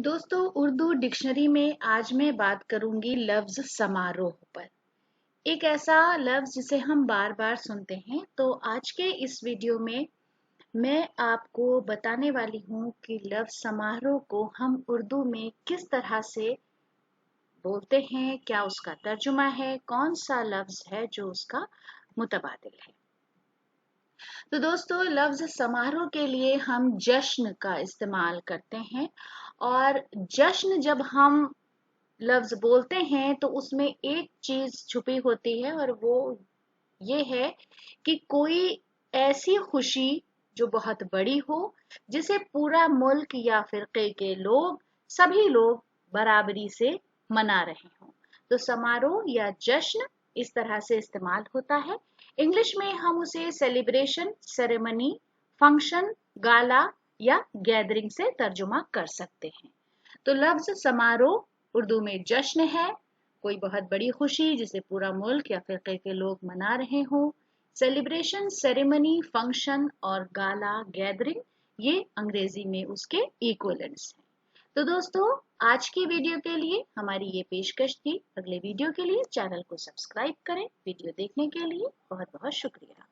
दोस्तों, उर्दू डिक्शनरी में आज मैं बात करूंगी लफ्ज समारोह पर। एक ऐसा लफ्ज जिसे हम बार बार सुनते हैं। तो आज के इस वीडियो में मैं आपको बताने वाली हूँ कि लफ्ज समारोह को हम उर्दू में किस तरह से बोलते हैं, क्या उसका तर्जुमा है, कौन सा लफ्ज है जो उसका मुतबादिल है। तो दोस्तों, लफ्ज समारोह के लिए हम जश्न का इस्तेमाल करते हैं। और जश्न जब हम लफ्ज बोलते हैं तो उसमें एक चीज छुपी होती है और वो ये है कि कोई ऐसी खुशी जो बहुत बड़ी हो, जिसे पूरा मुल्क या फिरके के लोग, सभी लोग बराबरी से मना रहे हों। तो समारोह या जश्न इस तरह से इस्तेमाल होता है। इंग्लिश में हम उसे सेलिब्रेशन, सेरेमनी, फंक्शन, गाला या गैदरिंग से तर्जुमा कर सकते हैं। तो लफ्ज समारोह उर्दू में जश्न है, कोई बहुत बड़ी खुशी जिसे पूरा मुल्क या फिरके के लोग मना रहे हों। सेलिब्रेशन, सेरेमनी, फंक्शन और गाला, गैदरिंग, ये अंग्रेजी में उसके इक्विवेलेंट्स हैं। तो दोस्तों, आज की वीडियो के लिए हमारी ये पेशकश थी। अगले वीडियो के लिए चैनल को सब्सक्राइब करें। वीडियो देखने के लिए बहुत बहुत शुक्रिया।